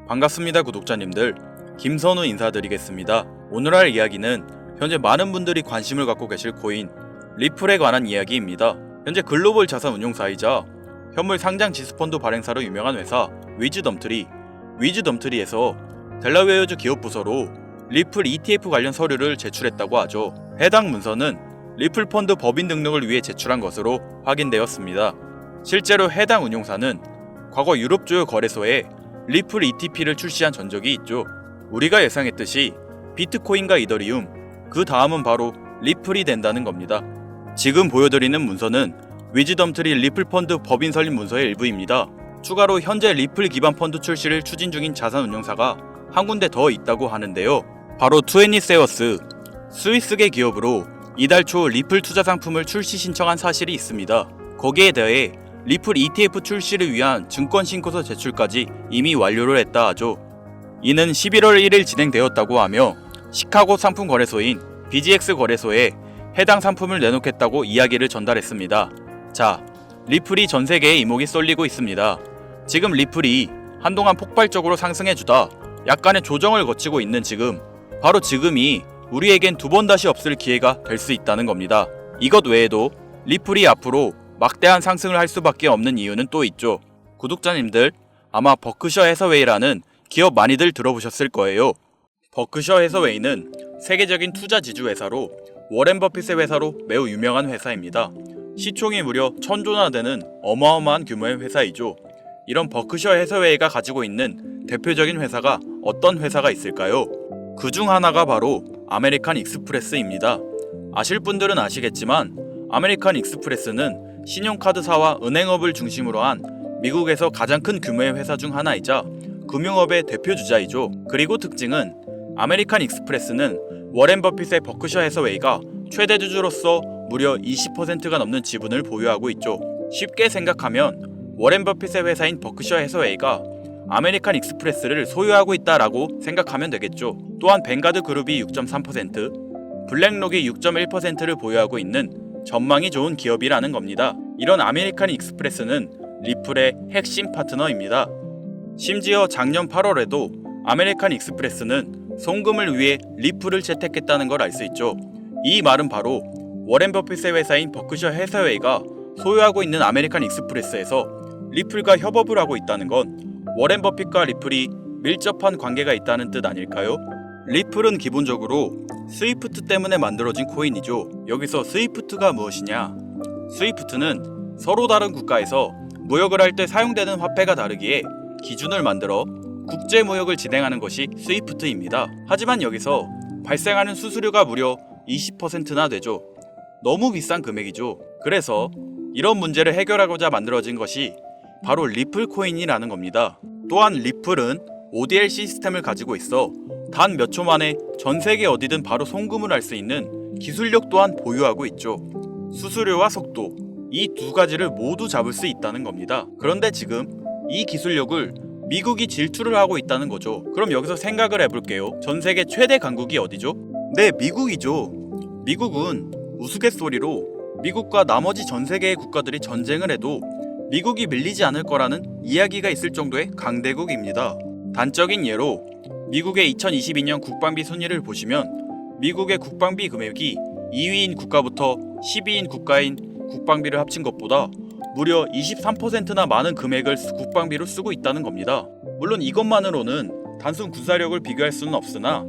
반갑습니다 구독자님들, 김선우 인사드리겠습니다. 오늘 할 이야기는 현재 많은 분들이 관심을 갖고 계실 코인 리플에 관한 이야기입니다. 현재 글로벌 자산 운용사이자 현물 상장 지수펀드 발행사로 유명한 회사 위즈덤트리에서 델라웨어주 기업 부서로 리플 ETF 관련 서류를 제출했다고 하죠. 해당 문서는 리플 펀드 법인 등록을 위해 제출한 것으로 확인되었습니다. 실제로 해당 운용사는 과거 유럽 주요 거래소에 리플 ETP를 출시한 전적이 있죠. 우리가 예상했듯이 비트코인과 이더리움, 그 다음은 바로 리플이 된다는 겁니다. 지금 보여드리는 문서는 위즈덤트리 리플 펀드 법인 설립 문서의 일부입니다. 추가로 현재 리플 기반 펀드 출시를 추진 중인 자산 운용사가 한 군데 더 있다고 하는데요. 바로 20세어스, 스위스계 기업으로 이달 초 리플 투자 상품을 출시 신청한 사실이 있습니다. 거기에 대해 리플 ETF 출시를 위한 증권 신고서 제출까지 이미 완료를 했다 하죠. 이는 11월 1일 진행되었다고 하며 시카고 상품 거래소인 BGX 거래소에 해당 상품을 내놓겠다고 이야기를 전달했습니다. 자, 리플이 전 세계에 이목이 쏠리고 있습니다. 지금 리플이 한동안 폭발적으로 상승해주다 약간의 조정을 거치고 있는 지금, 바로 지금이 우리에겐 두 번 다시 없을 기회가 될 수 있다는 겁니다. 이것 외에도 리플이 앞으로 막대한 상승을 할 수밖에 없는 이유는 또 있죠. 구독자님들, 아마 버크셔 해서웨이라는 기업 많이들 들어보셨을 거예요. 버크셔 해서웨이는 세계적인 투자 지주 회사로 워렌 버핏의 회사로 매우 유명한 회사입니다. 시총이 무려 1000조나 되는 어마어마한 규모의 회사이죠. 이런 버크셔 해서웨이가 가지고 있는 대표적인 회사가 어떤 회사가 있을까요? 그 중 하나가 바로 아메리칸 익스프레스입니다. 아실 분들은 아시겠지만 아메리칸 익스프레스는 신용카드사와 은행업을 중심으로 한 미국에서 가장 큰 규모의 회사 중 하나이자 금융업의 대표 주자이죠. 그리고 특징은 아메리칸 익스프레스는 워렌 버핏의 버크셔 해서웨이가 최대 주주로서 무려 20%가 넘는 지분을 보유하고 있죠. 쉽게 생각하면 워렌 버핏의 회사인 버크셔 해서웨이가 아메리칸 익스프레스를 소유하고 있다라고 생각하면 되겠죠. 또한 뱅가드 그룹이 6.3%, 블랙록이 6.1%를 보유하고 있는 전망이 좋은 기업이라는 겁니다. 이런 아메리칸 익스프레스는 리플의 핵심 파트너입니다. 심지어 작년 8월에도 아메리칸 익스프레스는 송금을 위해 리플을 채택했다는 걸 알 수 있죠. 이 말은 바로 워렌 버핏의 회사인 버크셔 해서웨이가 소유하고 있는 아메리칸 익스프레스에서 리플과 협업을 하고 있다는 건 워렌 버핏과 리플이 밀접한 관계가 있다는 뜻 아닐까요? 리플은 기본적으로 스위프트 때문에 만들어진 코인이죠. 여기서 스위프트가 무엇이냐? 스위프트는 서로 다른 국가에서 무역을 할 때 사용되는 화폐가 다르기에 기준을 만들어 국제 무역을 진행하는 것이 스위프트입니다. 하지만 여기서 발생하는 수수료가 무려 20%나 되죠. 너무 비싼 금액이죠. 그래서 이런 문제를 해결하고자 만들어진 것이 바로 리플 코인이라는 겁니다. 또한 리플은 ODL 시스템을 가지고 있어 단 몇 초 만에 전 세계 어디든 바로 송금을 할 수 있는 기술력 또한 보유하고 있죠. 수수료와 속도, 이 두 가지를 모두 잡을 수 있다는 겁니다. 그런데 지금 이 기술력을 미국이 질투를 하고 있다는 거죠. 그럼 여기서 생각을 해볼게요. 전 세계 최대 강국이 어디죠? 네, 미국이죠. 미국은 우스갯소리로 미국과 나머지 전 세계의 국가들이 전쟁을 해도 미국이 밀리지 않을 거라는 이야기가 있을 정도의 강대국입니다. 단적인 예로 미국의 2022년 국방비 순위를 보시면 미국의 국방비 금액이 2위인 국가부터 10위인 국가인 국방비를 합친 것보다 무려 23%나 많은 금액을 국방비로 쓰고 있다는 겁니다. 물론 이것만으로는 단순 군사력을 비교할 수는 없으나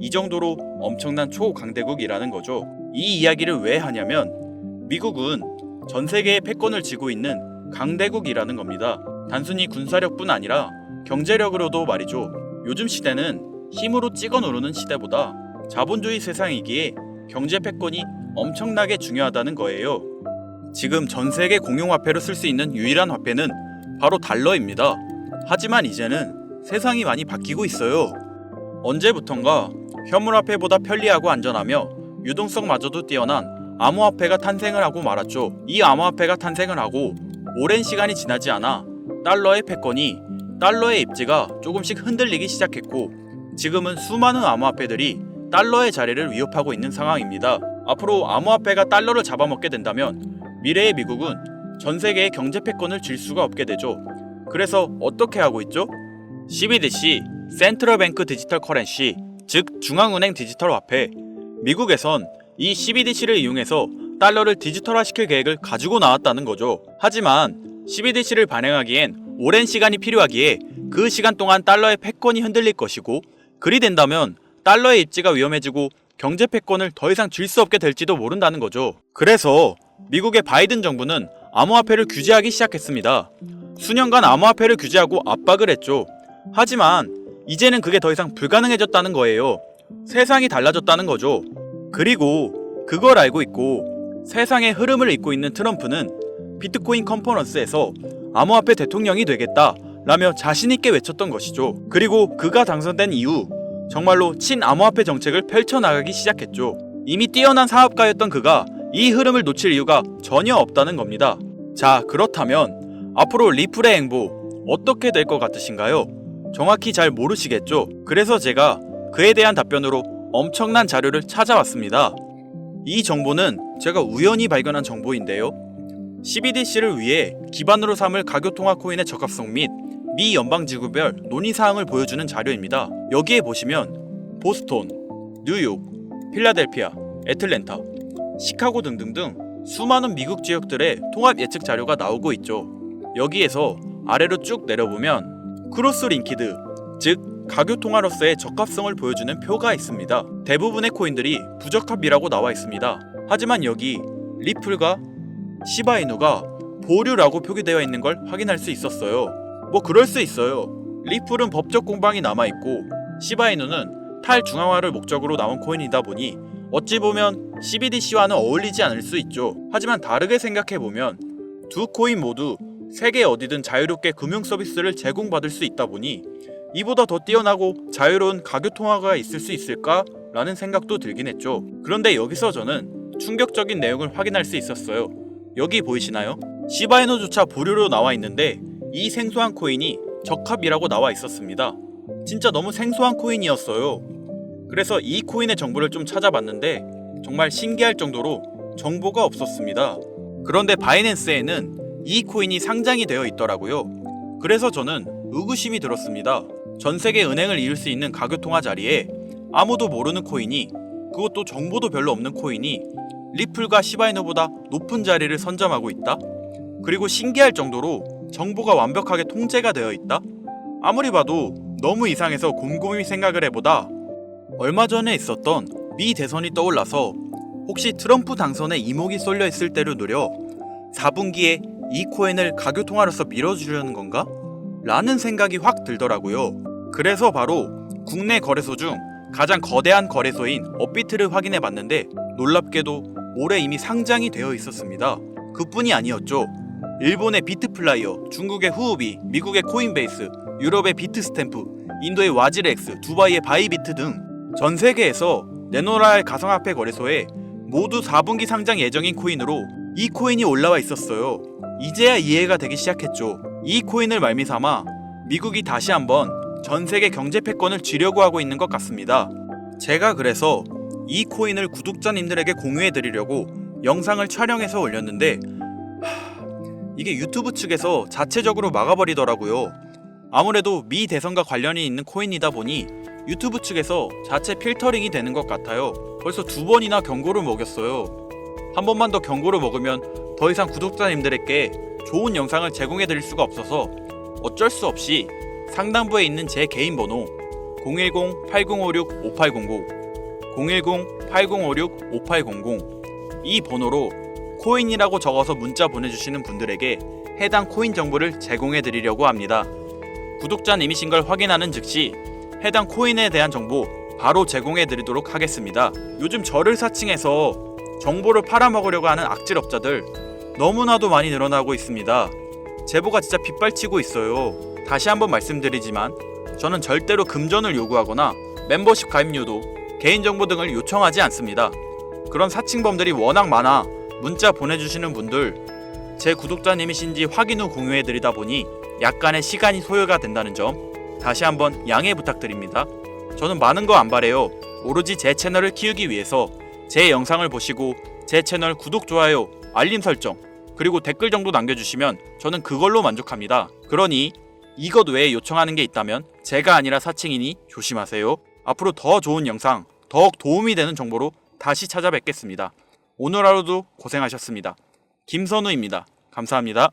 이 정도로 엄청난 초강대국이라는 거죠. 이 이야기를 왜 하냐면 미국은 전 세계의 패권을 쥐고 있는 강대국이라는 겁니다. 단순히 군사력뿐 아니라 경제력으로도 말이죠. 요즘 시대는 힘으로 찍어 누르는 시대보다 자본주의 세상이기에 경제 패권이 엄청나게 중요하다는 거예요. 지금 전 세계 공용화폐로 쓸 수 있는 유일한 화폐는 바로 달러입니다. 하지만 이제는 세상이 많이 바뀌고 있어요. 언제부턴가 현물화폐보다 편리하고 안전하며 유동성마저도 뛰어난 암호화폐가 탄생을 하고 말았죠. 이 암호화폐가 탄생을 하고 오랜 시간이 지나지 않아 달러의 패권이, 달러의 입지가 조금씩 흔들리기 시작했고 지금은 수많은 암호화폐들이 달러의 자리를 위협하고 있는 상황입니다. 앞으로 암호화폐가 달러를 잡아먹게 된다면 미래의 미국은 전 세계의 경제 패권을 쥘 수가 없게 되죠. 그래서 어떻게 하고 있죠? CBDC, 센트럴뱅크 디지털 커런시, 즉 중앙은행 디지털 화폐. 미국에선 이 CBDC를 이용해서 달러를 디지털화시킬 계획을 가지고 나왔다는 거죠. 하지만 CBDC를 발행하기엔 오랜 시간이 필요하기에 그 시간 동안 달러의 패권이 흔들릴 것이고, 그리 된다면 달러의 입지가 위험해지고 경제 패권을 더 이상 쥘 수 없게 될지도 모른다는 거죠. 그래서 미국의 바이든 정부는 암호화폐를 규제하기 시작했습니다. 수년간 암호화폐를 규제하고 압박을 했죠. 하지만 이제는 그게 더 이상 불가능해졌다는 거예요. 세상이 달라졌다는 거죠. 그리고 그걸 알고 있고 세상의 흐름을 잇고 있는 트럼프는 비트코인 컨퍼런스에서 암호화폐 대통령이 되겠다 라며 자신있게 외쳤던 것이죠. 그리고 그가 당선된 이후 정말로 친암호화폐 정책을 펼쳐나가기 시작했죠. 이미 뛰어난 사업가였던 그가 이 흐름을 놓칠 이유가 전혀 없다는 겁니다. 자, 그렇다면 앞으로 리플의 행보 어떻게 될 것 같으신가요? 정확히 잘 모르시겠죠? 그래서 제가 그에 대한 답변으로 엄청난 자료를 찾아왔습니다. 이 정보는 제가 우연히 발견한 정보인데요. CBDC를 위해 기반으로 삼을 가교통화 코인의 적합성 및 미 연방지구별 논의사항을 보여주는 자료입니다. 여기에 보시면 보스톤, 뉴욕, 필라델피아, 애틀랜타, 시카고 등등등 수많은 미국 지역들의 통합 예측 자료가 나오고 있죠. 여기에서 아래로 쭉 내려보면 크로스링키드, 즉 가교통화로서의 적합성을 보여주는 표가 있습니다. 대부분의 코인들이 부적합이라고 나와 있습니다. 하지만 여기 리플과 시바이누가 보류라고 표기되어 있는 걸 확인할 수 있었어요. 뭐 그럴 수 있어요. 리플은 법적 공방이 남아있고 시바이누는 탈중앙화를 목적으로 나온 코인이다 보니 어찌 보면 CBDC와는 어울리지 않을 수 있죠. 하지만 다르게 생각해보면 두 코인 모두 세계 어디든 자유롭게 금융 서비스를 제공받을 수 있다 보니 이보다 더 뛰어나고 자유로운 가교통화가 있을 수 있을까? 라는 생각도 들긴 했죠. 그런데 여기서 저는 충격적인 내용을 확인할 수 있었어요. 여기 보이시나요? 시바이누조차 보류로 나와 있는데 이 생소한 코인이 적합이라고 나와 있었습니다. 진짜 너무 생소한 코인이었어요. 그래서 이 코인의 정보를 좀 찾아봤는데 정말 신기할 정도로 정보가 없었습니다. 그런데 바이낸스에는 이 코인이 상장이 되어 있더라고요. 그래서 저는 의구심이 들었습니다. 전 세계 은행을 이을 수 있는 가교통화 자리에 아무도 모르는 코인이, 그것도 정보도 별로 없는 코인이 리플과 시바이누보다 높은 자리를 선점하고 있다? 그리고 신기할 정도로 정보가 완벽하게 통제가 되어 있다? 아무리 봐도 너무 이상해서 곰곰이 생각을 해보다 얼마 전에 있었던 미 대선이 떠올라서 혹시 트럼프 당선에 이목이 쏠려 있을 때를 노려 4분기에 이 코인을 가교통화로서 밀어주려는 건가? 라는 생각이 확 들더라고요. 그래서 바로 국내 거래소 중 가장 거대한 거래소인 업비트를 확인해 봤는데 놀랍게도 올해 이미 상장이 되어 있었습니다. 그뿐이 아니었죠. 일본의 비트플라이어, 중국의 후오비, 미국의 코인베이스, 유럽의 비트스탬프, 인도의 와지렉스, 두바이의 바이비트 등 전 세계에서 내놓아야 할 가상화폐 거래소에 모두 4분기 상장 예정인 코인으로 이 코인이 올라와 있었어요. 이제야 이해가 되기 시작했죠. 이 코인을 말미삼아 미국이 다시 한번 전 세계 경제 패권을 쥐려고 하고 있는 것 같습니다. 제가 그래서 이 코인을 구독자님들에게 공유해 드리려고 영상을 촬영해서 올렸는데 이게 유튜브 측에서 자체적으로 막아버리더라고요. 아무래도 미 대선과 관련이 있는 코인이다 보니 유튜브 측에서 자체 필터링이 되는 것 같아요. 벌써 2번이나 경고를 먹였어요. 한 번만 더 경고를 먹으면 더 이상 구독자님들에게 좋은 영상을 제공해 드릴 수가 없어서 어쩔 수 없이 상단부에 있는 제 개인 번호 010-8056-5800 010-8056-5800 이 번호로 코인이라고 적어서 문자 보내주시는 분들에게 해당 코인 정보를 제공해 드리려고 합니다. 구독자님이신 걸 확인하는 즉시 해당 코인에 대한 정보 바로 제공해 드리도록 하겠습니다. 요즘 저를 사칭해서 정보를 팔아먹으려고 하는 악질업자들 너무나도 많이 늘어나고 있습니다. 제보가 진짜 빗발치고 있어요. 다시 한번 말씀드리지만 저는 절대로 금전을 요구하거나 멤버십 가입료도 개인정보 등을 요청하지 않습니다. 그런 사칭범들이 워낙 많아 문자 보내주시는 분들 제 구독자님이신지 확인 후 공유해드리다 보니 약간의 시간이 소요가 된다는 점 다시 한번 양해 부탁드립니다. 저는 많은 거 안 바래요. 오로지 제 채널을 키우기 위해서 제 영상을 보시고 제 채널 구독, 좋아요, 알림 설정 그리고 댓글 정도 남겨주시면 저는 그걸로 만족합니다. 그러니 이것 외에 요청하는 게 있다면 제가 아니라 사칭이니 조심하세요. 앞으로 더 좋은 영상, 더욱 도움이 되는 정보로 다시 찾아뵙겠습니다. 오늘 하루도 고생하셨습니다. 김선우입니다. 감사합니다.